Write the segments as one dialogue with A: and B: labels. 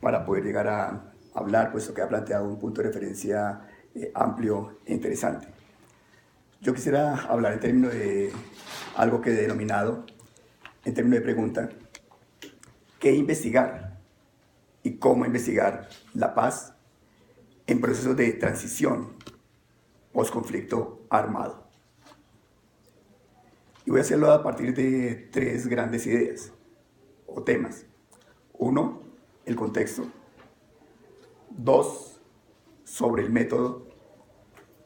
A: para poder llegar a hablar, puesto que ha planteado un punto de referencia amplio e interesante. Yo quisiera hablar en términos de algo que he denominado, en términos de pregunta, ¿qué investigar y cómo investigar la paz en procesos de transición post-conflicto armado? Y voy a hacerlo a partir de tres grandes ideas o temas. Uno, el contexto. Dos, sobre el método.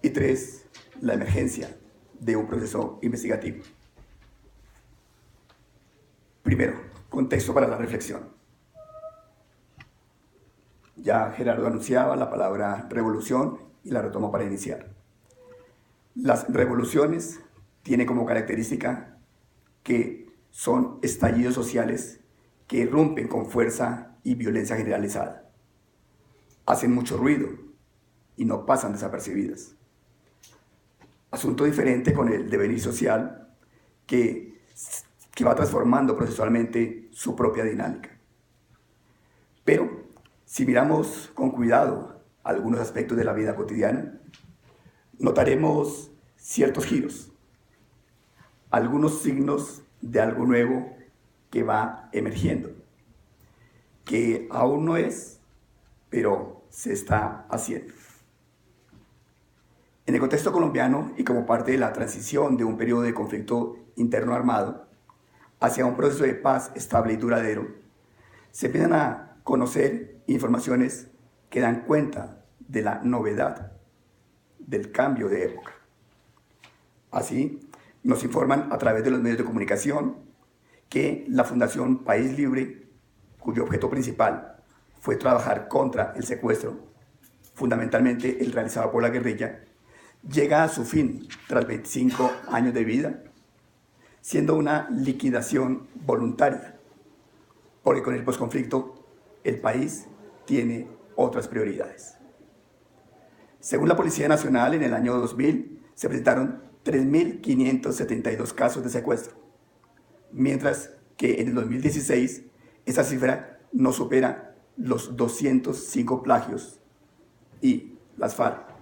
A: Y tres, la emergencia de un proceso investigativo. Primero, contexto para la reflexión. Ya Gerardo anunciaba la palabra revolución y la retomo para iniciar. Las revoluciones tienen como característica que son estallidos sociales que irrumpen con fuerza y violencia generalizada. Hacen mucho ruido y no pasan desapercibidas. Asunto diferente con el devenir social que va transformando procesualmente su propia dinámica. Pero si miramos con cuidado algunos aspectos de la vida cotidiana, notaremos ciertos giros, algunos signos de algo nuevo que va emergiendo, que aún no es, pero se está haciendo. En el contexto colombiano y como parte de la transición de un periodo de conflicto interno armado hacia un proceso de paz estable y duradero, se empiezan a conocer informaciones que dan cuenta de la novedad, del cambio de época. Así, nos informan a través de los medios de comunicación que la Fundación País Libre, cuyo objeto principal fue trabajar contra el secuestro, fundamentalmente el realizado por la guerrilla, llega a su fin tras 25 años de vida, siendo una liquidación voluntaria, porque con el posconflicto el país tiene otras prioridades. Según la Policía Nacional, en el año 2000 se presentaron 3.572 casos de secuestro, mientras que en el 2016 esa cifra no supera los 205 plagios y las FARC,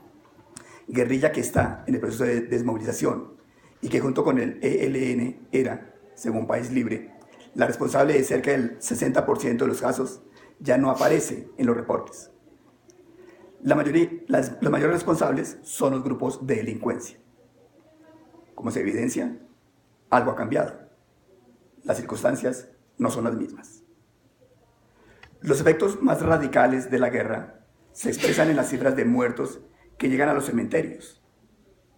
A: guerrilla que está en el proceso de desmovilización y que junto con el ELN era, según País Libre, la responsable de cerca del 60% de los casos, ya no aparece en los reportes. Los mayores responsables son los grupos de delincuencia. Como se evidencia, algo ha cambiado. Las circunstancias no son las mismas. Los efectos más radicales de la guerra se expresan en las cifras de muertos que llegan a los cementerios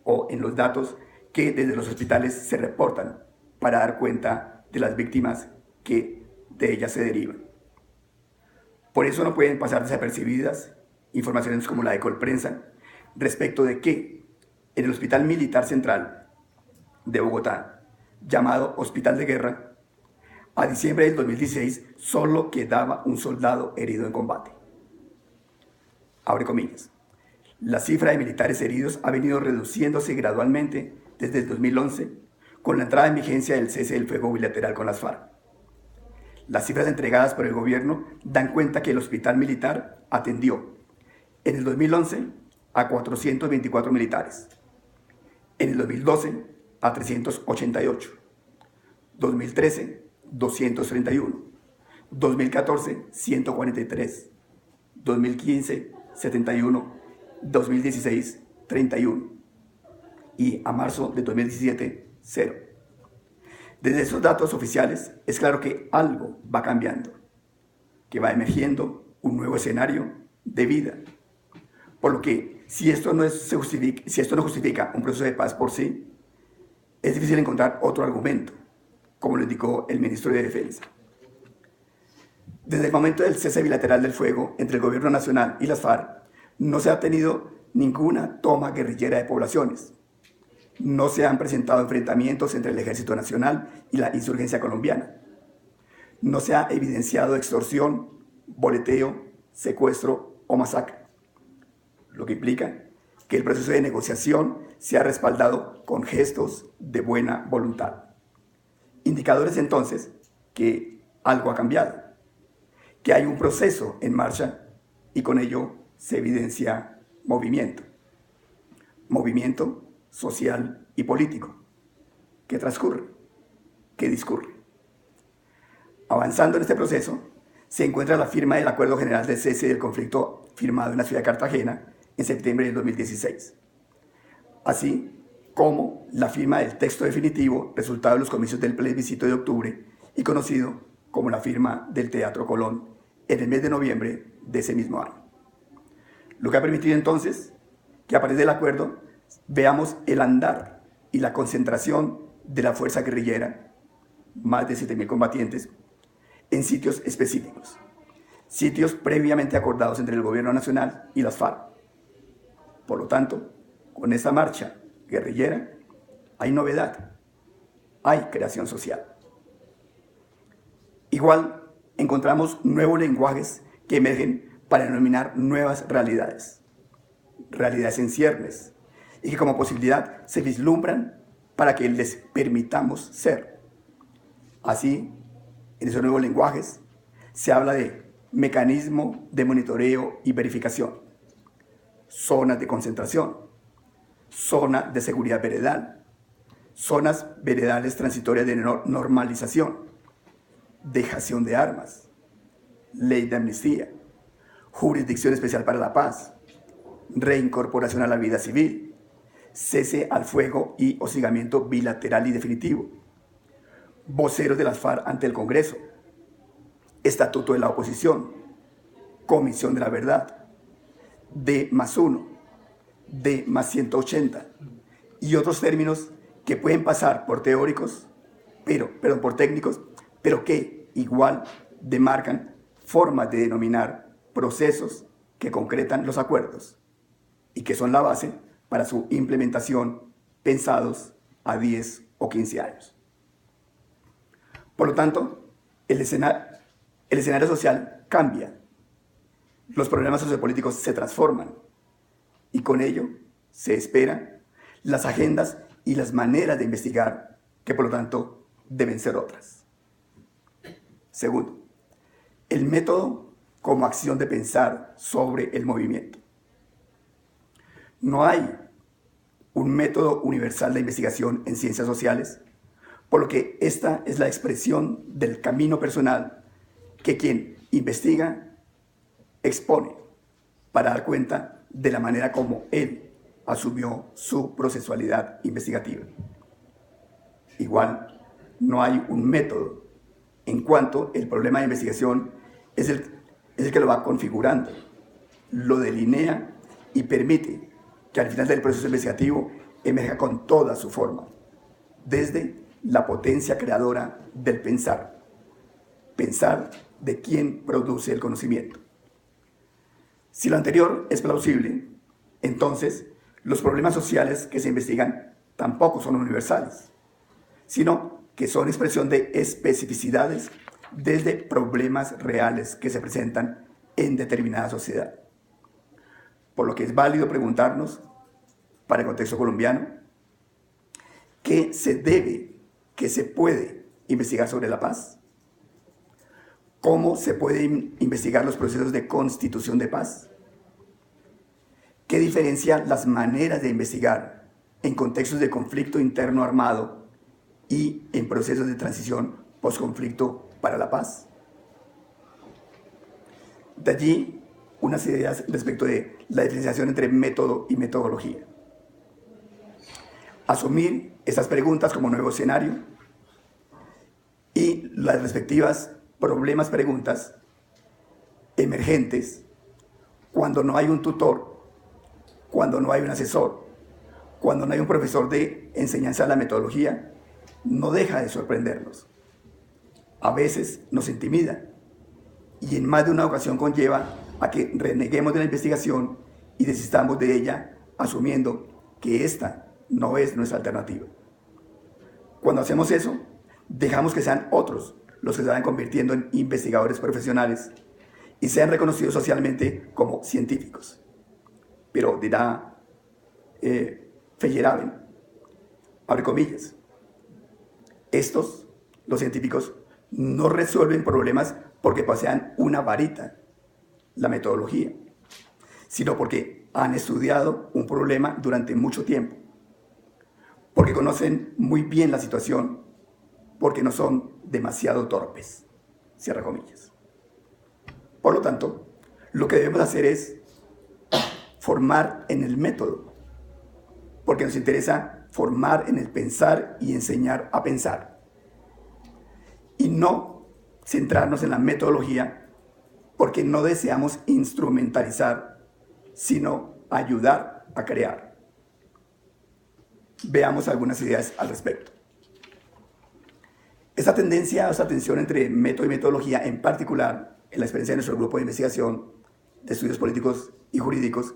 A: o en los datos que desde los hospitales se reportan para dar cuenta de las víctimas que de ellas se derivan. Por eso no pueden pasar desapercibidas informaciones como la de Colprensa respecto de que en el Hospital Militar Central de Bogotá, llamado Hospital de Guerra, a diciembre del 2016 solo quedaba un soldado herido en combate. Abre comillas. La cifra de militares heridos ha venido reduciéndose gradualmente desde el 2011 con la entrada en vigencia del cese del fuego bilateral con las FARC. Las cifras entregadas por el gobierno dan cuenta que el hospital militar atendió en el 2011 a 424 militares, en el 2012 a 388, 2013 231, 2014 143, 2015 71, 2016 31 y a marzo de 2017 0. Desde esos datos oficiales es claro que algo va cambiando, que va emergiendo un nuevo escenario de vida. Por lo que si esto no justifica un proceso de paz por sí, es difícil encontrar otro argumento, como lo indicó el ministro de Defensa. Desde el momento del cese bilateral del fuego entre el gobierno nacional y las FARC, no se ha tenido ninguna toma guerrillera de poblaciones. No se han presentado enfrentamientos entre el Ejército Nacional y la insurgencia colombiana. No se ha evidenciado extorsión, boleteo, secuestro o masacre, lo que implica que el proceso de negociación se ha respaldado con gestos de buena voluntad. Indicadores entonces que algo ha cambiado, que hay un proceso en marcha y con ello se evidencia movimiento. Movimiento social y político que transcurre, que discurre. Avanzando en este proceso, se encuentra la firma del Acuerdo General de Cese del Conflicto firmado en la ciudad de Cartagena en septiembre del 2016, así como la firma del texto definitivo resultado de los comicios del plebiscito de octubre y conocido como la firma del Teatro Colón en el mes de noviembre de ese mismo año. Lo que ha permitido entonces que a partir del acuerdo veamos el andar y la concentración de la fuerza guerrillera, más de 7.000 combatientes, en sitios específicos, sitios previamente acordados entre el gobierno nacional y las FARC. Por lo tanto, con esta marcha guerrillera hay novedad, hay creación social. Igual encontramos nuevos lenguajes que emergen para denominar nuevas realidades, realidades en ciernes, y que como posibilidad se vislumbran para que les permitamos ser. Así, en esos nuevos lenguajes se habla de mecanismo de monitoreo y verificación, zonas de concentración, zona de seguridad veredal, zonas veredales transitorias de normalización, dejación de armas, ley de amnistía, jurisdicción especial para la paz, reincorporación a la vida civil, cese al fuego y hostigamiento bilateral y definitivo, voceros de las FARC ante el Congreso, estatuto de la oposición, comisión de la verdad, D+1, D+180 y otros términos que pueden pasar por teóricos, por técnicos, pero que igual demarcan formas de denominar procesos que concretan los acuerdos y que son la base para su implementación pensados a 10 o 15 años. Por lo tanto, el escenario social cambia, los problemas sociopolíticos se transforman y con ello se esperan las agendas y las maneras de investigar que por lo tanto deben ser otras. Segundo, el método como acción de pensar sobre el movimiento. No hay un método universal de investigación en ciencias sociales, por lo que esta es la expresión del camino personal que quien investiga expone para dar cuenta de la manera como él asumió su procesualidad investigativa. Igual, no hay un método en cuanto el problema de investigación es el que lo va configurando, lo delinea y permite que al final del proceso investigativo emerja con toda su forma, desde la potencia creadora del pensar de quien produce el conocimiento. Si lo anterior es plausible, entonces los problemas sociales que se investigan tampoco son universales, sino que son expresión de especificidades desde problemas reales que se presentan en determinada sociedad. Por lo que es válido preguntarnos, para el contexto colombiano, ¿qué se debe, qué se puede investigar sobre la paz? ¿Cómo se pueden investigar los procesos de constitución de paz? ¿Qué diferencia las maneras de investigar en contextos de conflicto interno armado y en procesos de transición postconflicto para la paz? De allí, unas ideas respecto de la diferenciación entre método y metodología. Asumir estas preguntas como nuevo escenario y las respectivas preguntas emergentes cuando no hay un tutor, cuando no hay un asesor, cuando no hay un profesor de enseñanza de la metodología, no deja de sorprendernos. A veces nos intimida y en más de una ocasión conlleva a que reneguemos de la investigación y desistamos de ella, asumiendo que esta no es nuestra alternativa. Cuando hacemos eso, dejamos que sean otros los que se vayan convirtiendo en investigadores profesionales y sean reconocidos socialmente como científicos. Pero dirá Feyerabend, abre comillas, estos, los científicos, no resuelven problemas porque posean una varita, la metodología, sino porque han estudiado un problema durante mucho tiempo, porque conocen muy bien la situación, porque no son demasiado torpes, cierra comillas. Por lo tanto, lo que debemos hacer es formar en el método, porque nos interesa formar en el pensar y enseñar a pensar, y no centrarnos en la metodología, porque no deseamos instrumentalizar, sino ayudar a crear. Veamos algunas ideas al respecto. Esta tendencia, esta tensión entre método y metodología, en particular en la experiencia de nuestro grupo de investigación de estudios políticos y jurídicos,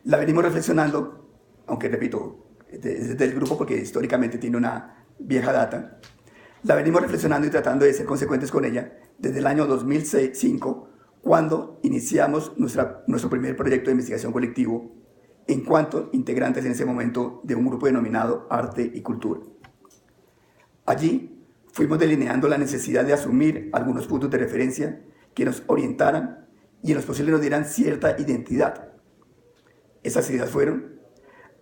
A: la venimos reflexionando, aunque repito, desde el grupo porque históricamente tiene una vieja data, la venimos reflexionando y tratando de ser consecuentes con ella desde el año 2005, cuando iniciamos nuestro primer proyecto de investigación colectivo en cuanto integrantes en ese momento de un grupo denominado Arte y Cultura. Allí fuimos delineando la necesidad de asumir algunos puntos de referencia que nos orientaran y en los posibles nos dieran cierta identidad. Esas ideas fueron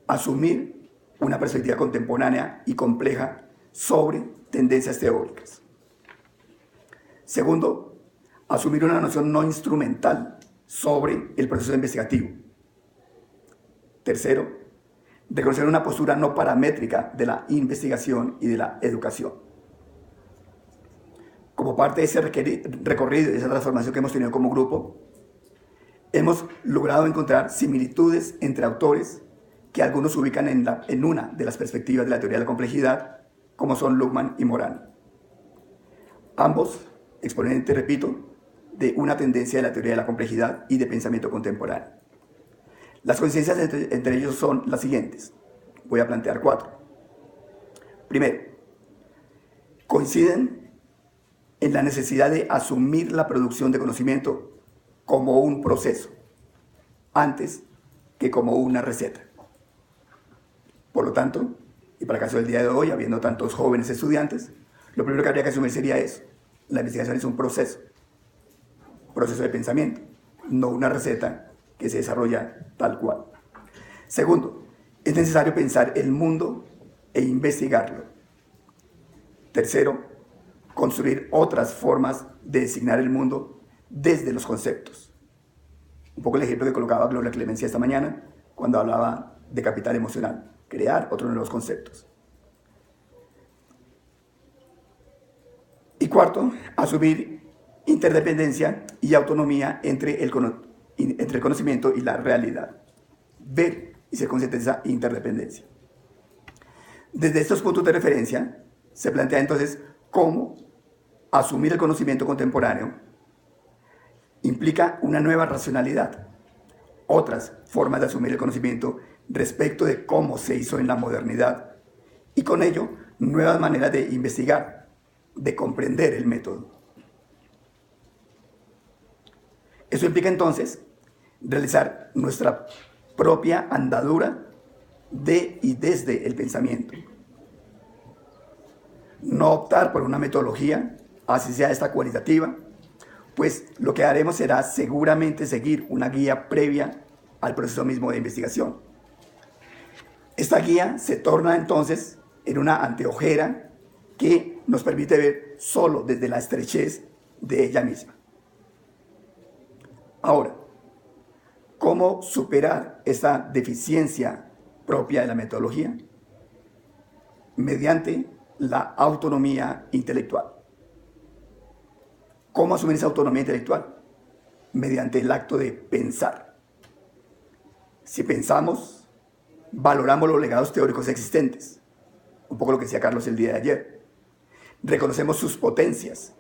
A: asumir una perspectiva contemporánea y compleja sobre tendencias teóricas. Segundo, asumir una noción no instrumental sobre el proceso investigativo. Tercero, reconocer una postura no paramétrica de la investigación y de la educación. Como parte de ese recorrido, de esa transformación que hemos tenido como grupo, hemos logrado encontrar similitudes entre autores que algunos ubican en una de las perspectivas de la teoría de la complejidad, como son Luhmann y Morán. Ambos exponentes, repito, de una tendencia de la teoría de la complejidad y de pensamiento contemporáneo. Las coincidencias entre ellos son las siguientes. Voy a plantear 4. Primero, coinciden en la necesidad de asumir la producción de conocimiento como un proceso, antes que como una receta. Por lo tanto, y para el caso del día de hoy, habiendo tantos jóvenes estudiantes, lo primero que habría que asumir sería eso. La investigación es un proceso de pensamiento, no una receta que se desarrolla tal cual. Segundo, es necesario pensar el mundo e investigarlo. Tercero, construir otras formas de designar el mundo desde los conceptos. Un poco el ejemplo que colocaba Gloria Clemencia esta mañana cuando hablaba de capital emocional, crear otros nuevos conceptos. Y cuarto, asumir interdependencia y autonomía entre el conocimiento y la realidad. Ver y ser consciente de esa interdependencia. Desde estos puntos de referencia, se plantea entonces cómo asumir el conocimiento contemporáneo implica una nueva racionalidad, otras formas de asumir el conocimiento respecto de cómo se hizo en la modernidad y con ello nuevas maneras de investigar, de comprender el método. Eso implica entonces realizar nuestra propia andadura de y desde el pensamiento. No optar por una metodología, así sea esta cualitativa, pues lo que haremos será seguramente seguir una guía previa al proceso mismo de investigación. Esta guía se torna entonces en una anteojera que nos permite ver solo desde la estrechez de ella misma. Ahora, ¿cómo superar esta deficiencia propia de la metodología? Mediante la autonomía intelectual. ¿Cómo asumir esa autonomía intelectual? Mediante el acto de pensar. Si pensamos, valoramos los legados teóricos existentes, un poco lo que decía Carlos el día de ayer. Reconocemos sus potencias,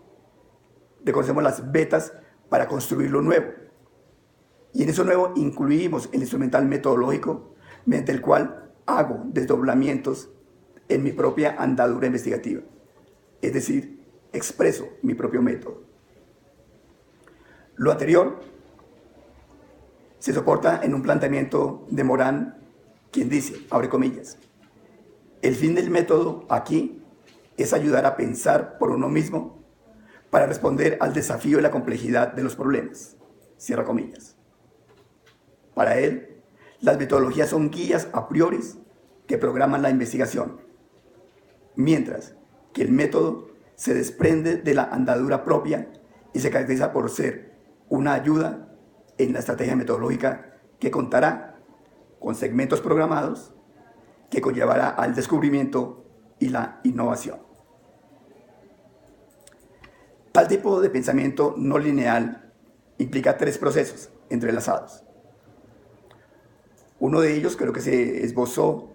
A: reconocemos las vetas para construir lo nuevo. Y en eso nuevo incluimos el instrumental metodológico mediante el cual hago desdoblamientos en mi propia andadura investigativa. Es decir, expreso mi propio método. Lo anterior se soporta en un planteamiento de Morán, quien dice, abre comillas, el fin del método aquí es ayudar a pensar por uno mismo para responder al desafío y la complejidad de los problemas. Cierra comillas. Para él, las metodologías son guías a priori que programan la investigación, mientras que el método se desprende de la andadura propia y se caracteriza por ser una ayuda en la estrategia metodológica que contará con segmentos programados que conllevará al descubrimiento y la innovación. Tal tipo de pensamiento no lineal implica tres procesos entrelazados. Uno de ellos creo que se esbozó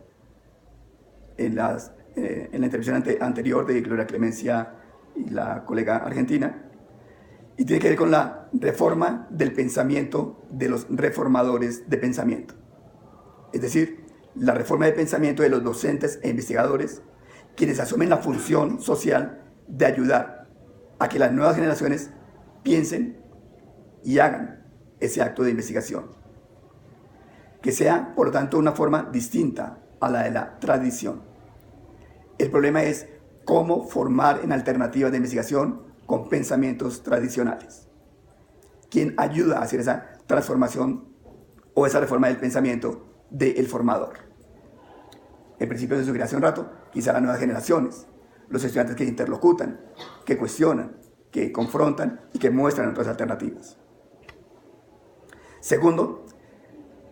A: en la intervención anterior de Gloria Clemencia y la colega argentina, y tiene que ver con la reforma del pensamiento de los reformadores de pensamiento. Es decir, la reforma de pensamiento de los docentes e investigadores, quienes asumen la función social de ayudar a que las nuevas generaciones piensen y hagan ese acto de investigación. Que sea, por lo tanto, una forma distinta a la de la tradición. El problema es cómo formar en alternativas de investigación con pensamientos tradicionales. ¿Quién ayuda a hacer esa transformación o esa reforma del pensamiento del formador? En principio, se sugería hace un rato, quizá las nuevas generaciones, los estudiantes que interlocutan, que cuestionan, que confrontan y que muestran otras alternativas. Segundo,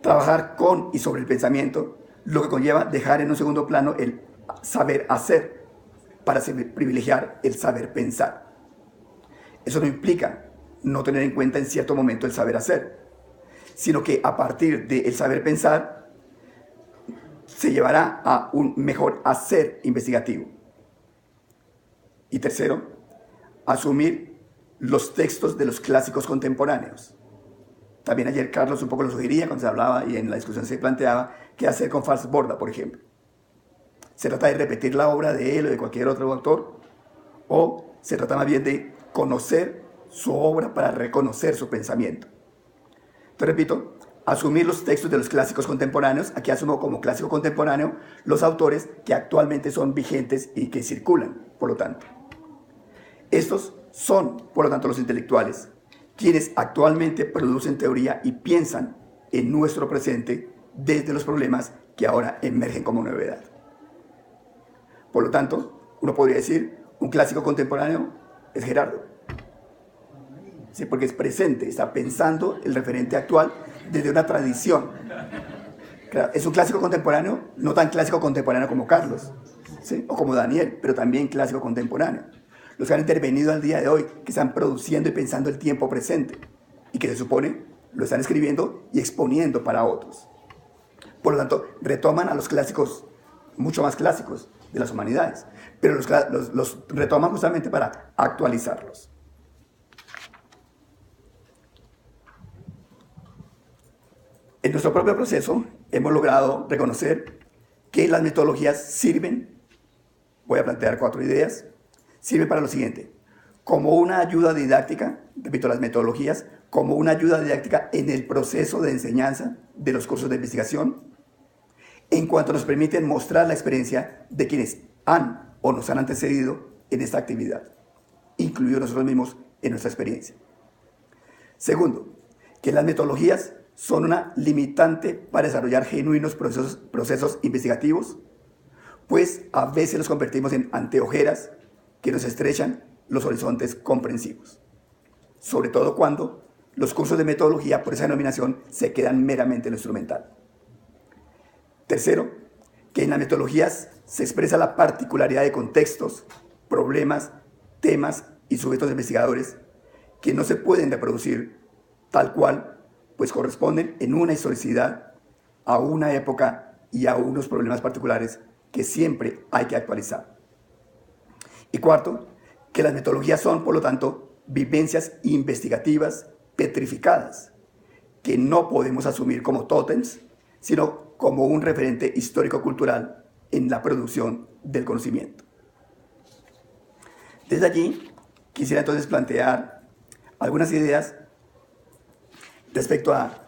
A: trabajar con y sobre el pensamiento, lo que conlleva dejar en un segundo plano el saber hacer para privilegiar el saber pensar. Eso no implica no tener en cuenta en cierto momento el saber hacer, sino que a partir del saber pensar se llevará a un mejor hacer investigativo. Y tercero, asumir los textos de los clásicos contemporáneos. También ayer Carlos un poco lo sugería cuando se hablaba y en la discusión se planteaba qué hacer con Fals Borda, por ejemplo. ¿Se trata de repetir la obra de él o de cualquier otro autor? ¿O se trata más bien de conocer su obra para reconocer su pensamiento? Te repito, asumir los textos de los clásicos contemporáneos. Aquí asumo como clásico contemporáneo los autores que actualmente son vigentes y que circulan, por lo tanto. Estos son, por lo tanto, los intelectuales, quienes actualmente producen teoría y piensan en nuestro presente desde los problemas que ahora emergen como novedad. Por lo tanto, uno podría decir, un clásico contemporáneo es Gerardo. Sí, porque es presente, está pensando el referente actual desde una tradición. Claro, es un clásico contemporáneo, no tan clásico contemporáneo como Carlos, ¿sí? O como Daniel, pero también clásico contemporáneo. Los que han intervenido al día de hoy, que están produciendo y pensando el tiempo presente y que se supone lo están escribiendo y exponiendo para otros. Por lo tanto, retoman a los clásicos, mucho más clásicos de las humanidades, pero los retoman justamente para actualizarlos. En nuestro propio proceso hemos logrado reconocer que las metodologías sirven, voy a plantear 4 ideas, sirven para lo siguiente: como una ayuda didáctica, repito, las metodologías, como una ayuda didáctica en el proceso de enseñanza de los cursos de investigación, en cuanto nos permiten mostrar la experiencia de quienes han o nos han antecedido en esta actividad, incluidos nosotros mismos en nuestra experiencia. Segundo, que las metodologías son una limitante para desarrollar genuinos procesos investigativos, pues a veces los convertimos en anteojeras que nos estrechan los horizontes comprensivos, sobre todo cuando los cursos de metodología por esa denominación se quedan meramente en lo instrumental. Tercero, que en las metodologías se expresa la particularidad de contextos, problemas, temas y sujetos investigadores que no se pueden reproducir tal cual, pues corresponden en una historicidad a una época y a unos problemas particulares que siempre hay que actualizar. Y cuarto, que las metodologías son, por lo tanto, vivencias investigativas petrificadas, que no podemos asumir como tótems, sino como un referente histórico-cultural en la producción del conocimiento. Desde allí, quisiera entonces plantear algunas ideas respecto a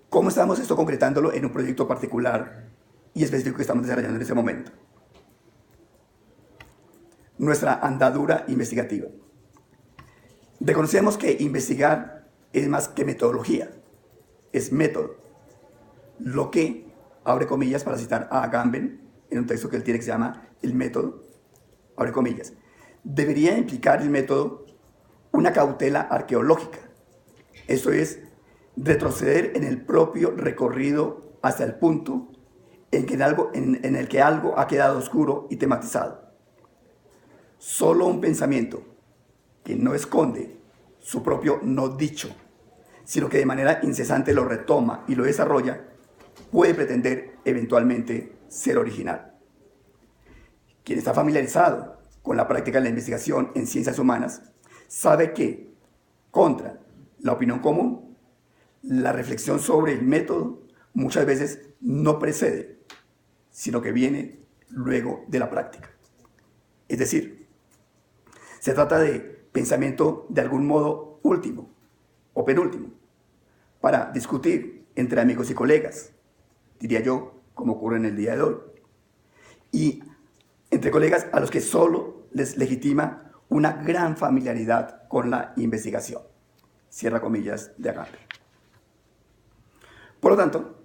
A: cómo estamos esto concretándolo en un proyecto particular y específico que estamos desarrollando en este momento. Nuestra andadura investigativa. Reconocemos que investigar es más que metodología, es método. Lo que, abre comillas para citar a Agamben, en un texto que él tiene que se llama El método, abre comillas, debería implicar el método una cautela arqueológica. Esto es, retroceder en el propio recorrido hasta el punto en el que algo ha quedado oscuro y tematizado. Solo un pensamiento que no esconde su propio no dicho, sino que de manera incesante lo retoma y lo desarrolla, puede pretender eventualmente ser original. Quien está familiarizado con la práctica de la investigación en ciencias humanas sabe que, contra la opinión común, la reflexión sobre el método muchas veces no precede, sino que viene luego de la práctica. Es decir, se trata de pensamiento de algún modo último o penúltimo, para discutir entre amigos y colegas, diría yo, como ocurre en el día de hoy, y entre colegas a los que solo les legitima una gran familiaridad con la investigación. Cierra comillas de Agamben. Por lo tanto,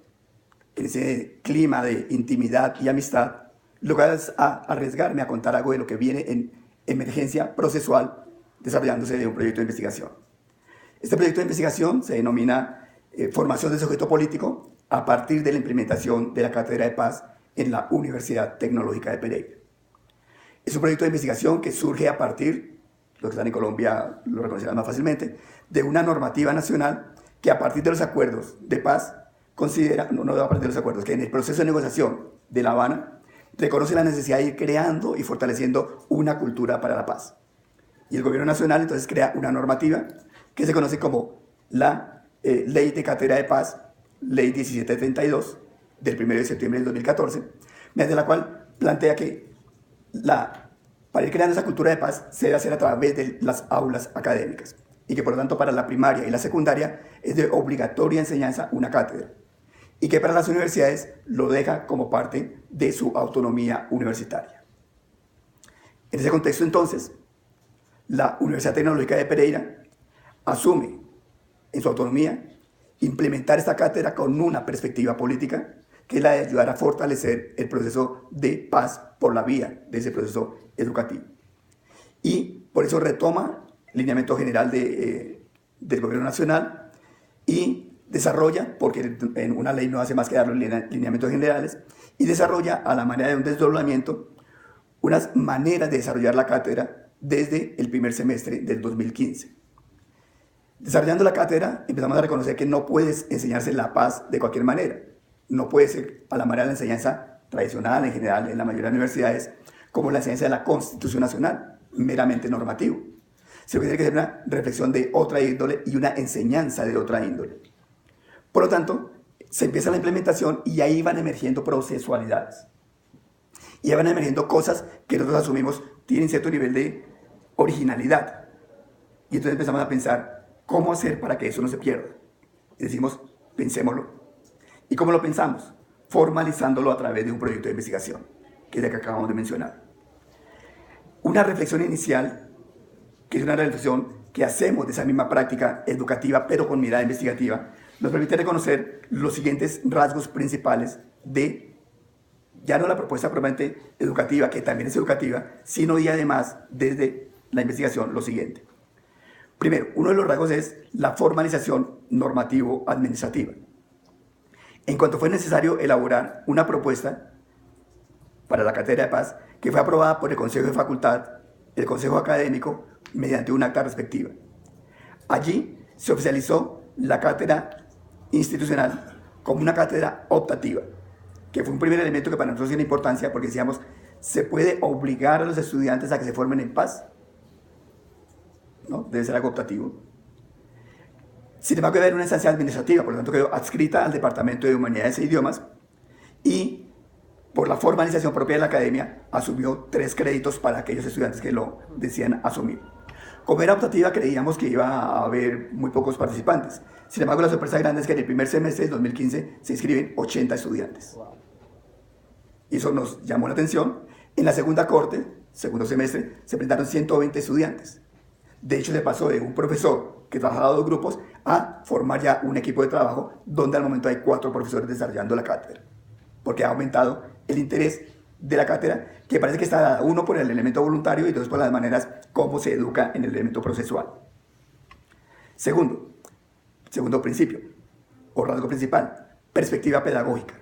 A: en ese clima de intimidad y amistad, lo que es arriesgarme a contar algo de lo que viene en emergencia procesual desarrollándose de un proyecto de investigación. Este proyecto de investigación se denomina Formación de sujeto político a partir de la implementación de la Cátedra de Paz en la Universidad Tecnológica de Pereira. Es un proyecto de investigación que surge a partir, los que están en Colombia lo reconocerán más fácilmente, de una normativa nacional que a partir de los acuerdos de paz considera, no a partir de los acuerdos, que en el proceso de negociación de La Habana reconoce la necesidad de ir creando y fortaleciendo una cultura para la paz. Y el gobierno nacional entonces crea una normativa que se conoce como la Ley de Cátedra de Paz, Ley 1732, del 1 de septiembre del 2014, mediante la cual plantea que para ir creando esa cultura de paz se debe hacer a través de las aulas académicas y que por lo tanto para la primaria y la secundaria es de obligatoria enseñanza una cátedra y que para las universidades lo deja como parte de su autonomía universitaria. En ese contexto entonces, la Universidad Tecnológica de Pereira asume en su autonomía implementar esta cátedra con una perspectiva política que es la de ayudar a fortalecer el proceso de paz por la vía de ese proceso educativo. Y por eso retoma el lineamiento general del gobierno nacional y desarrolla, porque en una ley no hace más que dar los lineamientos generales, y desarrolla a la manera de un desdoblamiento unas maneras de desarrollar la cátedra desde el primer semestre del 2015. Desarrollando la cátedra, empezamos a reconocer que no puedes enseñarse la paz de cualquier manera. No puede ser a la manera de la enseñanza tradicional en general en la mayoría de las universidades, como la enseñanza de la Constitución Nacional, meramente normativo. Sino que tiene que ser una reflexión de otra índole y una enseñanza de otra índole. Por lo tanto, se empieza la implementación y ahí van emergiendo procesualidades. Y ahí van emergiendo cosas que nosotros asumimos tienen cierto nivel de originalidad. Y entonces empezamos a pensar cómo hacer para que eso no se pierda. Y decimos, pensémoslo. ¿Y cómo lo pensamos? Formalizándolo a través de un proyecto de investigación, que es el que acabamos de mencionar. Una reflexión inicial, que es una reflexión que hacemos de esa misma práctica educativa, pero con mirada investigativa, nos permite reconocer los siguientes rasgos principales de, ya no la propuesta propiamente educativa, que también es educativa, sino y además desde la investigación lo siguiente. Primero, uno de los rasgos es la formalización normativo-administrativa. En cuanto fue necesario elaborar una propuesta para la Cátedra de Paz, que fue aprobada por el Consejo de Facultad, el Consejo Académico, mediante un acta respectiva. Allí se oficializó la cátedra institucional como una cátedra optativa, que fue un primer elemento que para nosotros tiene importancia porque decíamos, ¿se puede obligar a los estudiantes a que se formen en paz? ¿No? Debe ser algo optativo. Sin embargo, debe haber una instancia administrativa, por lo tanto quedó adscrita al Departamento de Humanidades e Idiomas y por la formalización propia de la academia asumió 3 créditos para aquellos estudiantes que lo decían asumir. Como era optativa, creíamos que iba a haber muy pocos participantes. Sin embargo, la sorpresa grande es que en el primer semestre del 2015 se inscriben 80 estudiantes. Y eso nos llamó la atención. En la segunda corte, segundo semestre, se presentaron 120 estudiantes. De hecho, se pasó de un profesor que trabajaba dos grupos a formar ya un equipo de trabajo donde al momento hay 4 profesores desarrollando la cátedra, porque ha aumentado el interés de la cátedra, que parece que está dada, uno, por el elemento voluntario y dos, por las maneras como se educa en el elemento procesual. Segundo principio, o rasgo principal, perspectiva pedagógica.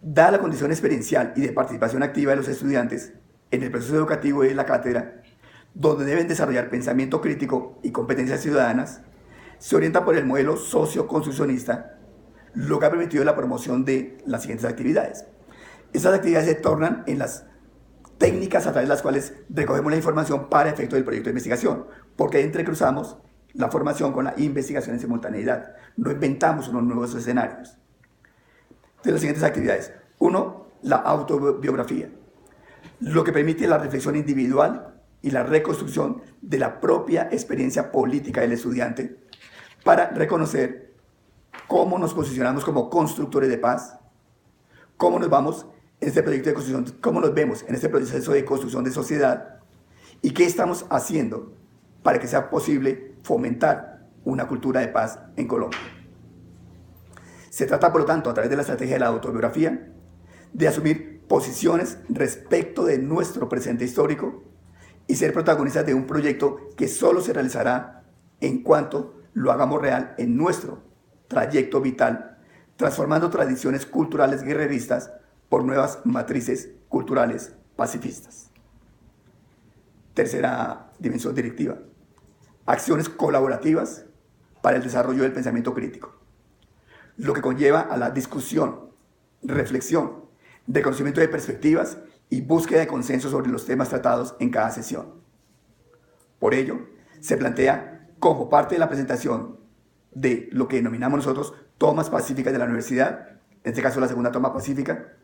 A: Dada la condición experiencial y de participación activa de los estudiantes en el proceso educativo de la cátedra, donde deben desarrollar pensamiento crítico y competencias ciudadanas, se orienta por el modelo socio-construccionista, lo que ha permitido la promoción de las siguientes actividades. Estas actividades se tornan en las técnicas a través de las cuales recogemos la información para efecto del proyecto de investigación, porque entrecruzamos la formación con la investigación en simultaneidad. No inventamos unos nuevos escenarios. De las siguientes actividades. 1. La autobiografía, lo que permite la reflexión individual y la reconstrucción de la propia experiencia política del estudiante para reconocer cómo nos posicionamos como constructores de paz, cómo nos vamos en este proyecto de construcción, cómo nos vemos en este proceso de construcción de sociedad y qué estamos haciendo para que sea posible fomentar una cultura de paz en Colombia. Se trata, por lo tanto, a través de la estrategia de la autobiografía, de asumir posiciones respecto de nuestro presente histórico y ser protagonistas de un proyecto que solo se realizará en cuanto lo hagamos real en nuestro trayecto vital, transformando tradiciones culturales guerreristas por nuevas matrices culturales pacifistas. Tercera dimensión directiva. Acciones colaborativas para el desarrollo del pensamiento crítico, lo que conlleva a la discusión, reflexión, reconocimiento de perspectivas y búsqueda de consenso sobre los temas tratados en cada sesión. Por ello, se plantea como parte de la presentación de lo que denominamos nosotros tomas pacíficas de la universidad, en este caso la segunda toma pacífica,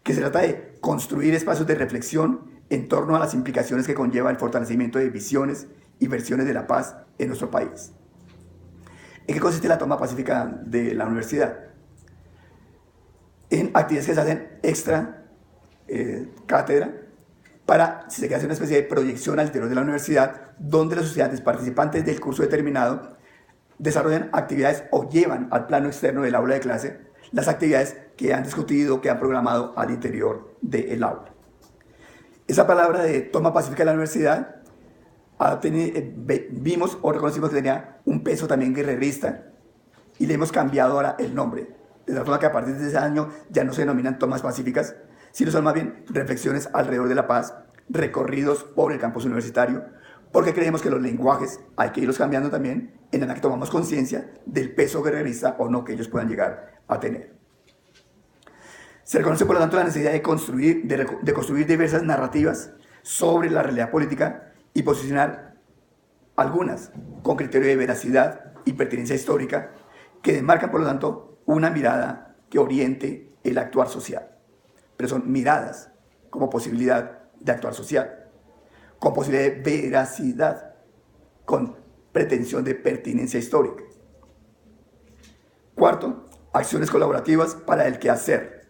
A: que se trata de construir espacios de reflexión en torno a las implicaciones que conlleva el fortalecimiento de visiones y versiones de la paz en nuestro país. ¿En qué consiste la toma pacífica de la universidad? En actividades que se hacen extra cátedra para, si se quiere hacer una especie de proyección al interior de la universidad, donde los estudiantes participantes del curso determinado desarrollan actividades o llevan al plano externo del aula de clase las actividades que han discutido, que han programado al interior del aula. Esa palabra de toma pacífica de la universidad vimos o reconocimos que tenía un peso también guerrerista y le hemos cambiado ahora el nombre, de tal forma que a partir de ese año ya no se denominan tomas pacíficas, sino son más bien reflexiones alrededor de la paz, recorridos por el campus universitario, porque creemos que los lenguajes hay que irlos cambiando también en la que tomamos conciencia del peso guerrerista o no que ellos puedan llegar a tener. Se reconoce, por lo tanto, la necesidad de construir diversas narrativas sobre la realidad política y posicionar algunas con criterio de veracidad y pertinencia histórica que demarcan, por lo tanto, una mirada que oriente el actuar social. Pero son miradas como posibilidad de actuar social, con posibilidad de veracidad, con pretensión de pertinencia histórica. Cuarto, acciones colaborativas para el quehacer,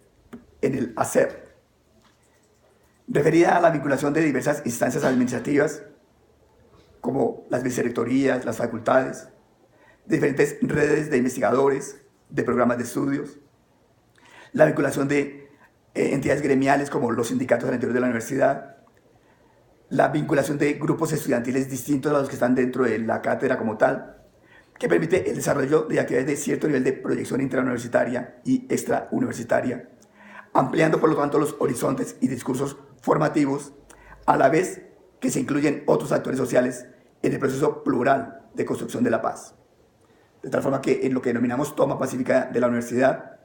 A: en el hacer, referida a la vinculación de diversas instancias administrativas, como las vicerrectorías, las facultades, diferentes redes de investigadores, de programas de estudios, la vinculación de entidades gremiales como los sindicatos al interior de la universidad, la vinculación de grupos estudiantiles distintos a los que están dentro de la cátedra como tal, que permite el desarrollo de actividades de cierto nivel de proyección intrauniversitaria y extrauniversitaria, ampliando por lo tanto los horizontes y discursos formativos, a la vez que se incluyen otros actores sociales en el proceso plural de construcción de la paz. De tal forma que en lo que denominamos toma pacífica de la universidad,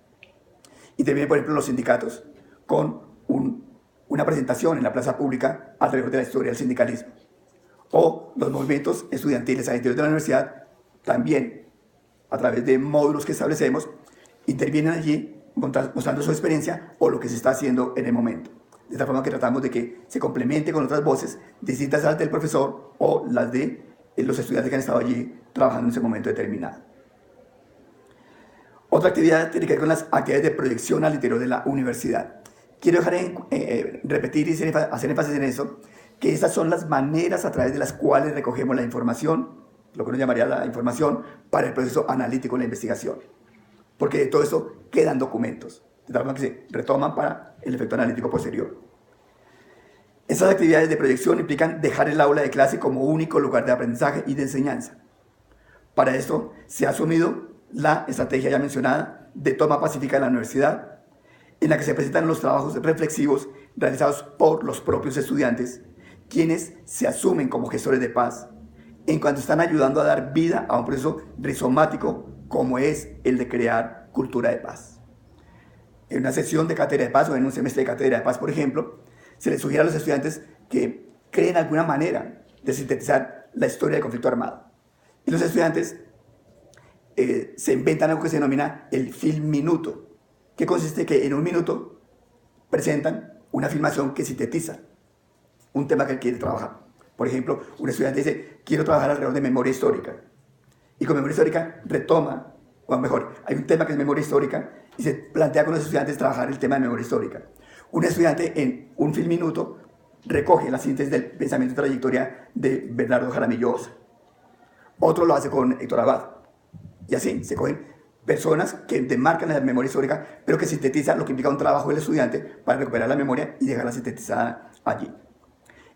A: intervienen, por ejemplo, los sindicatos con una presentación en la plaza pública alrededor de la historia del sindicalismo. O los movimientos estudiantiles al interior de la universidad, también a través de módulos que establecemos, intervienen allí mostrando su experiencia o lo que se está haciendo en el momento. De tal forma que tratamos de que se complemente con otras voces distintas a las del profesor o las de los estudiantes que han estado allí trabajando en ese momento determinado. Otra actividad tiene que ver con las actividades de proyección al interior de la universidad. Quiero repetir y hacer énfasis en eso, que esas son las maneras a través de las cuales recogemos la información, lo que uno llamaría la información, para el proceso analítico de la investigación. Porque de todo eso quedan documentos, de tal forma que se retoman para el efecto analítico posterior. Estas actividades de proyección implican dejar el aula de clase como único lugar de aprendizaje y de enseñanza. Para esto se ha asumido la estrategia ya mencionada de toma pacífica de la universidad, en la que se presentan los trabajos reflexivos realizados por los propios estudiantes, quienes se asumen como gestores de paz, en cuanto están ayudando a dar vida a un proceso rizomático como es el de crear cultura de paz. En una sesión de cátedra de paz o en un semestre de cátedra de paz, por ejemplo, se les sugiere a los estudiantes que creen alguna manera de sintetizar la historia del conflicto armado. Y los estudiantes se inventan algo que se denomina el film minuto, que consiste que en un minuto presentan una filmación que sintetiza un tema que quiere trabajar. Por ejemplo, un estudiante dice, quiero trabajar alrededor de memoria histórica. Y con memoria histórica retoma, o mejor, hay un tema que es memoria histórica y se plantea con los estudiantes trabajar el tema de memoria histórica. Un estudiante en un film minuto recoge la síntesis del pensamiento y trayectoria de Bernardo Jaramillo Ossa. Otro lo hace con Héctor Abad. Y así se cogen personas que demarcan la memoria histórica, pero que sintetizan lo que implica un trabajo del estudiante para recuperar la memoria y dejarla sintetizada allí.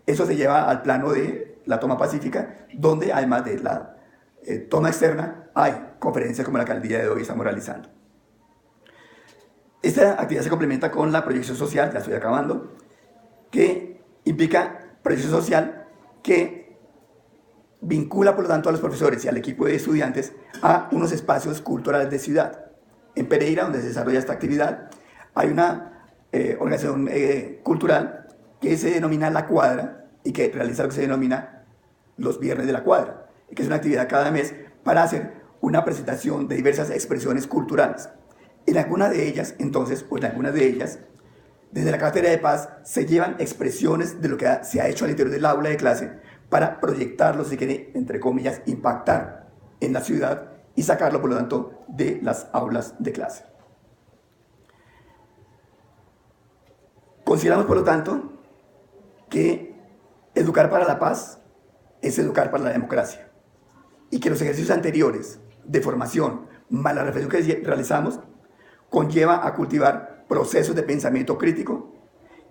A: Eso se lleva al plano de la toma pacífica, donde además de la toma externa hay conferencias como la que al día de hoy estamos realizando. Esta actividad se complementa con la proyección social, ya estoy acabando, que implica proyección social que vincula, por lo tanto, a los profesores y al equipo de estudiantes a unos espacios culturales de ciudad. En Pereira, donde se desarrolla esta actividad, hay una organización cultural que se denomina La Cuadra y que realiza lo que se denomina los viernes de la cuadra, que es una actividad cada mes para hacer una presentación de diversas expresiones culturales. En algunas de ellas, entonces, o en algunas de ellas, desde la Cátedra de Paz se llevan expresiones de lo que se ha hecho al interior del aula de clase para proyectarlo, si quiere, entre comillas, impactar en la ciudad y sacarlo, por lo tanto, de las aulas de clase. Consideramos, por lo tanto, que educar para la paz es educar para la democracia y que los ejercicios anteriores de formación, más la reflexión que realizamos, conlleva a cultivar procesos de pensamiento crítico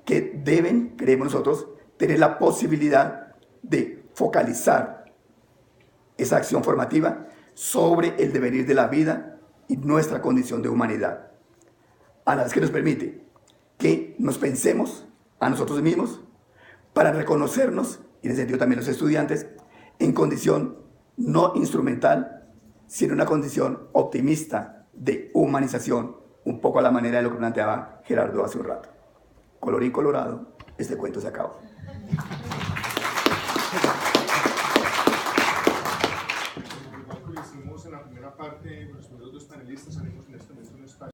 A: que deben, creemos nosotros, tener la posibilidad de focalizar esa acción formativa sobre el devenir de la vida y nuestra condición de humanidad, a la vez que nos permite que nos pensemos a nosotros mismos para reconocernos, y en ese sentido también los estudiantes, en condición no instrumental, sino una condición optimista de humanización, un poco a la manera de lo que planteaba Gerardo hace un rato. Colorín colorado, este cuento se acabó.
B: Igual que lo hicimos en la primera parte, los primeros dos panelistas salimos en este momento.